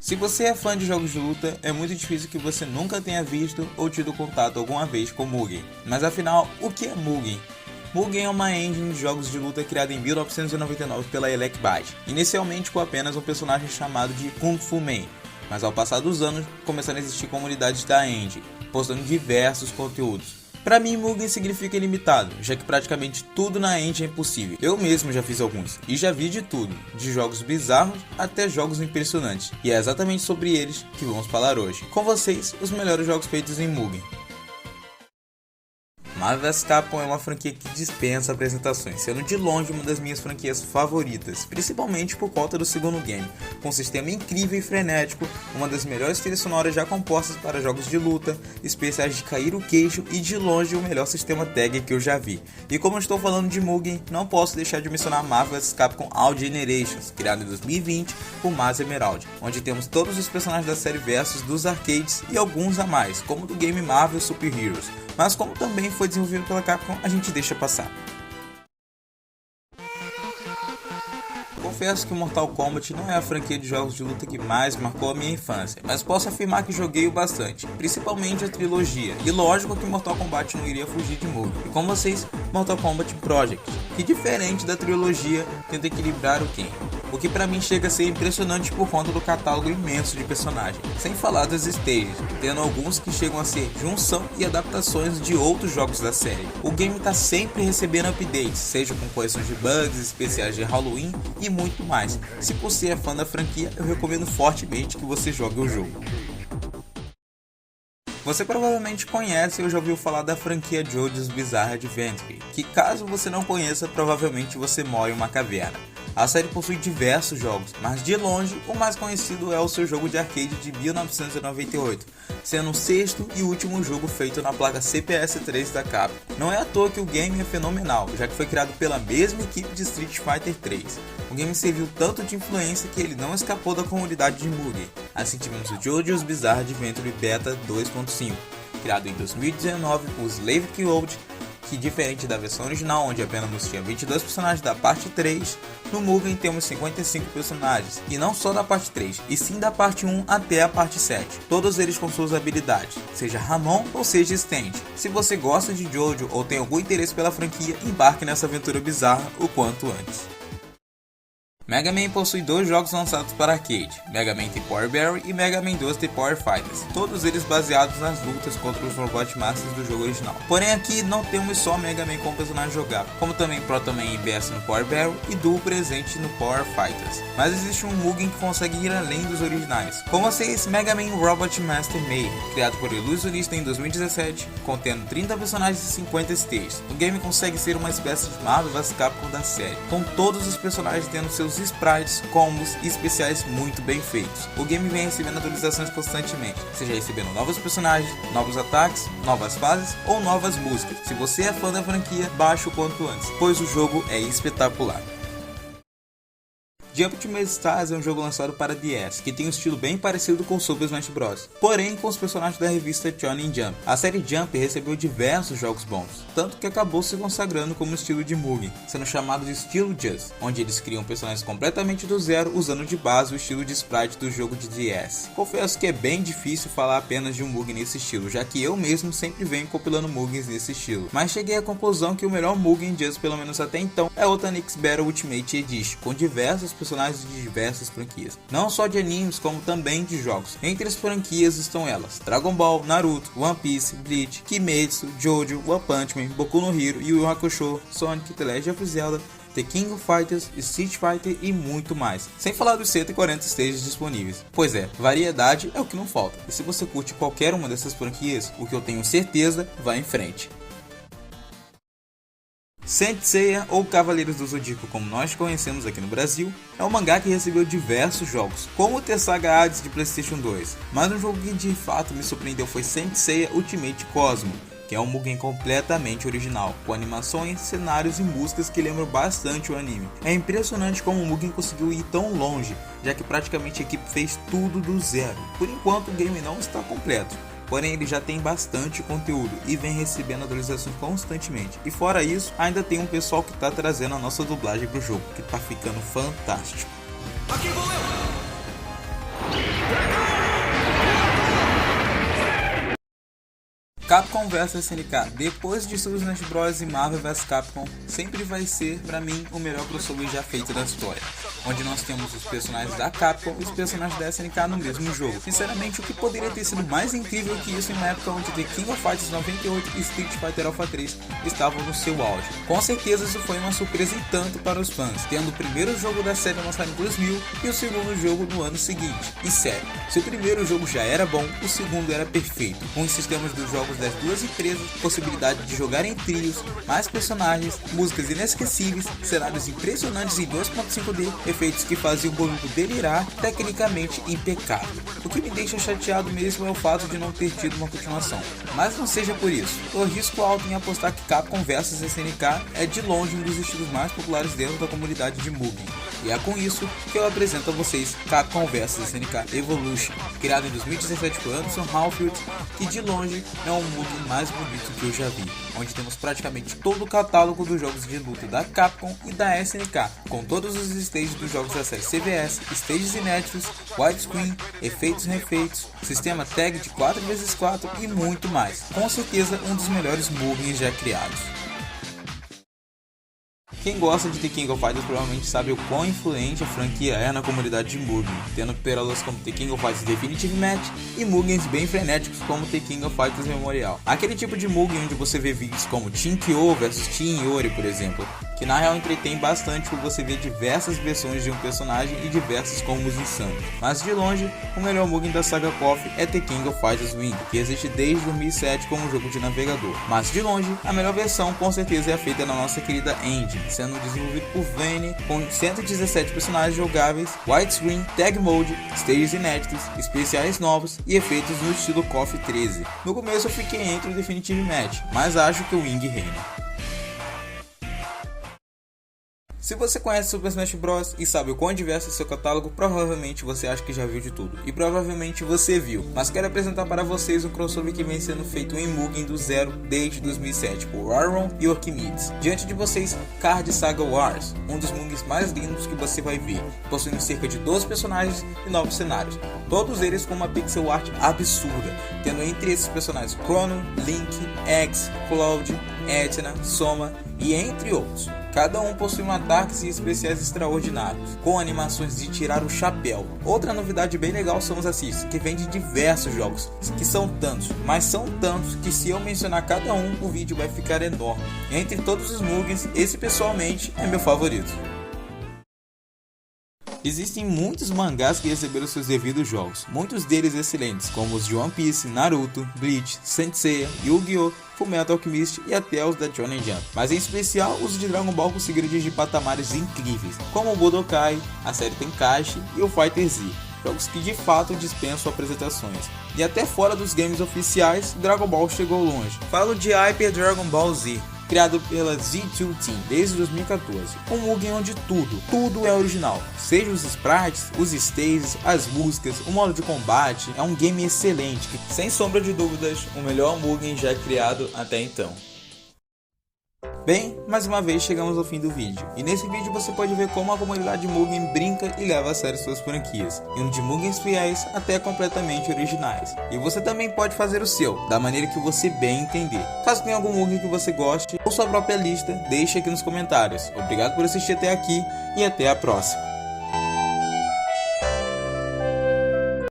Se você é fã de jogos de luta, é muito difícil que você nunca tenha visto ou tido contato alguma vez com Mugen. Mas afinal, o que é Mugen? Mugen é uma engine de jogos de luta criada em 1999 pela Elec Byte, inicialmente com apenas um personagem chamado de Kung Fu Man, mas ao passar dos anos começaram a existir comunidades da engine, postando diversos conteúdos. Para mim, Mugen significa ilimitado, já que praticamente tudo na engine é possível. Eu mesmo já fiz alguns, e já vi de tudo, de jogos bizarros até jogos impressionantes, e é exatamente sobre eles que vamos falar hoje. Com vocês, os melhores jogos feitos em Mugen. Marvel vs Capcom é uma franquia que dispensa apresentações, sendo de longe uma das minhas franquias favoritas, principalmente por conta do segundo game, com um sistema incrível e frenético, uma das melhores trilhas sonoras já compostas para jogos de luta, especiais de cair o queixo e de longe o melhor sistema tag que eu já vi. E como eu estou falando de Mugen, não posso deixar de mencionar Marvel vs Capcom All Generations, criado em 2020 por Mas Emerald, onde temos todos os personagens da série Versus dos arcades e alguns a mais, como do game Marvel Super Heroes. Mas como também foi desenvolvido pela Capcom, a gente deixa passar. Confesso que Mortal Kombat não é a franquia de jogos de luta que mais marcou a minha infância, mas posso afirmar que joguei-o bastante, principalmente a trilogia, e lógico que Mortal Kombat não iria fugir de Mugen. E com vocês, Mortal Kombat Project, que diferente da trilogia, tenta equilibrar o game, o que pra mim chega a ser impressionante por conta do catálogo imenso de personagens, sem falar das stages, tendo alguns que chegam a ser junção e adaptações de outros jogos da série. O game tá sempre recebendo updates, seja com correções de bugs, especiais de Halloween e muito mais. Se você é fã da franquia, eu recomendo fortemente que você jogue o jogo. Você provavelmente conhece ou já ouviu falar da franquia JoJo's Bizarre Adventure, que caso você não conheça, provavelmente você mora em uma caverna. A série possui diversos jogos, mas de longe o mais conhecido é o seu jogo de arcade de 1998, sendo o sexto e último jogo feito na placa CPS-3 da Capcom. Não é à toa que o game é fenomenal, já que foi criado pela mesma equipe de Street Fighter 3. O game serviu tanto de influência que ele não escapou da comunidade de Mugen. Assim tivemos o JoJo's Bizarre Adventure Beta 2.5, criado em 2019 por Slave Keyload, que diferente da versão original, onde apenas tinha 22 personagens da parte 3, no Mugen temos 55 personagens, e não só da parte 3, e sim da parte 1 até a parte 7, todos eles com suas habilidades, seja Ramon ou seja Stand. Se você gosta de JoJo ou tem algum interesse pela franquia, embarque nessa aventura bizarra o quanto antes. Mega Man possui dois jogos lançados para arcade, Mega Man The Power Berry e Mega Man 2 The Power Fighters, todos eles baseados nas lutas contra os Robot Masters do jogo original. Porém aqui não temos só Mega Man como personagem jogável, como também Proto Man e BS no Power Berry e Duo presente no Power Fighters. Mas existe um Mugen que consegue ir além dos originais, como vocês Mega Man Robot Master Mayhem, criado por Illusionista em 2017, contendo 30 personagens e 50 stages. O game consegue ser uma espécie de Marvel vs Capcom da série, com todos os personagens tendo seus sprites, combos e especiais muito bem feitos. O game vem recebendo atualizações constantemente, seja recebendo novos personagens, novos ataques, novas fases ou novas músicas. Se você é fã da franquia, baixe o quanto antes, pois o jogo é espetacular. Jump Ultimate Stars é um jogo lançado para DS, que tem um estilo bem parecido com Super Smash Bros., porém com os personagens da revista Shonen Jump. A série Jump recebeu diversos jogos bons, tanto que acabou se consagrando como estilo de Mugen, sendo chamado de estilo Just, onde eles criam personagens completamente do zero, usando de base o estilo de sprite do jogo de DS. Confesso que é bem difícil falar apenas de um Mugen nesse estilo, já que eu mesmo sempre venho compilando Mugens nesse estilo, mas cheguei à conclusão que o melhor Mugen Just, pelo menos até então, é o Tanix Battle Ultimate Edition, com diversos personagens de diversas franquias, não só de animes como também de jogos. Entre as franquias estão elas: Dragon Ball, Naruto, One Piece, Bleach, Kimetsu, Jojo, One Punch Man, Boku no Hero, Yu Yu Hakusho, Sonic, The Legend of Zelda, The King of Fighters, Street Fighter e muito mais, sem falar dos 140 stages disponíveis. Pois é, variedade é o que não falta, e se você curte qualquer uma dessas franquias, o que eu tenho certeza, vá em frente. Saint Seiya, ou Cavaleiros do Zodíaco como nós conhecemos aqui no Brasil, é um mangá que recebeu diversos jogos, como o The Saga Hades de PlayStation 2, mas um jogo que de fato me surpreendeu foi Saint Seiya Ultimate Cosmo, que é um Mugen completamente original, com animações, cenários e músicas que lembram bastante o anime. É impressionante como o Mugen conseguiu ir tão longe, já que praticamente a equipe fez tudo do zero. Por enquanto o game não está completo, porém ele já tem bastante conteúdo e vem recebendo atualizações constantemente. E fora isso, ainda tem um pessoal que está trazendo a nossa dublagem para o jogo, que está ficando fantástico. Aqui vou eu! Capcom vs SNK, depois de Super Smash Bros e Marvel vs Capcom, sempre vai ser, pra mim, o melhor crossover já feito da história, onde nós temos os personagens da Capcom e os personagens da SNK no mesmo jogo. Sinceramente, o que poderia ter sido mais incrível que isso em uma época onde The King of Fighters 98 e Street Fighter Alpha 3 estavam no seu auge. Com certeza isso foi uma surpresa e tanto para os fãs, tendo o primeiro jogo da série lançado em 2000 e o segundo jogo no ano seguinte. E sério, se o primeiro jogo já era bom, o segundo era perfeito, com os sistemas dos jogos das duas empresas, possibilidade de jogar em trios, mais personagens, músicas inesquecíveis, cenários impressionantes em 2.5D, efeitos que faziam o público delirar, tecnicamente impecável. O que me deixa chateado mesmo é o fato de não ter tido uma continuação. Mas não seja por isso, eu arrisco alto em apostar que Capcom vs SNK é de longe um dos estilos mais populares dentro da comunidade de Mugen. E é com isso que eu apresento a vocês Capcom vs SNK Evolution, criado em 2017 por Anderson Halford, que de longe é o Mugen mais bonito que eu já vi, onde temos praticamente todo o catálogo dos jogos de luta da Capcom e da SNK, com todos os stages dos jogos da série CVS, stages inéditos, widescreen, efeitos e refeitos, sistema tag de 4x4 e muito mais. Com certeza um dos melhores Mugens já criados. Quem gosta de The King of Fighters provavelmente sabe o quão influente a franquia é na comunidade de Mugen, tendo pérolas como The King of Fighters Definitive Match e Mugens bem frenéticos como The King of Fighters Memorial. Aquele tipo de Mugen onde você vê vídeos como Team Kyo vs Team Yori, por exemplo, que na real entretém bastante por você ver diversas versões de um personagem e diversos combos insanos. Mas de longe, o melhor Mugen da saga KOF é The King of Fighters Wing, que existe desde 2007 como jogo de navegador. Mas de longe, a melhor versão com certeza é a feita na nossa querida Engine, sendo desenvolvido por Vayne, com 117 personagens jogáveis, widescreen, tag mode, stages inéditos, especiais novos e efeitos no estilo KOF 13. No começo eu fiquei entre o Definitive Match, mas acho que o Wing reina. Se você conhece Super Smash Bros e sabe o quão diverso é seu catálogo, provavelmente você acha que já viu de tudo. E provavelmente você viu. Mas quero apresentar para vocês um crossover que vem sendo feito em Mugen do zero desde 2007 por Arron e Archimedes. Diante de vocês, Card Saga Wars, um dos Mugens mais lindos que você vai ver, possuindo cerca de 12 personagens e 9 cenários. Todos eles com uma pixel art absurda, tendo entre esses personagens Chrono, Link, X, Cloud, Etna, Soma e entre outros. Cada um possui ataques e especiais extraordinários, com animações de tirar o chapéu. Outra novidade bem legal são os assists, que vêm de diversos jogos, que são tantos, mas são tantos que se eu mencionar cada um, o vídeo vai ficar enorme. Entre todos os Mugens, esse pessoalmente é meu favorito. Existem muitos mangás que receberam seus devidos jogos, muitos deles excelentes, como os de One Piece, Naruto, Bleach, Saint Seiya, Yu-Gi-Oh!, Fullmetal Alchemist e até os da Shonen Jump. Mas em especial os de Dragon Ball conseguiram atingir patamares incríveis, como o Budokai, a série Tenkaichi e o Fighter Z. Jogos que de fato dispensam apresentações. E até fora dos games oficiais, Dragon Ball chegou longe. Falo de Hyper Dragon Ball Z, criado pela Z2 Team desde 2014, um Mugen onde tudo é original, seja os sprites, os stages, as músicas, o modo de combate. É um game excelente, que, sem sombra de dúvidas, o melhor Mugen já criado até então. Bem, mais uma vez chegamos ao fim do vídeo, e nesse vídeo você pode ver como a comunidade Mugen brinca e leva a sério suas franquias, indo de Mugens fiéis até completamente originais. E você também pode fazer o seu, da maneira que você bem entender. Caso tenha algum Mugen que você goste, ou sua própria lista, deixe aqui nos comentários. Obrigado por assistir até aqui, e até a próxima.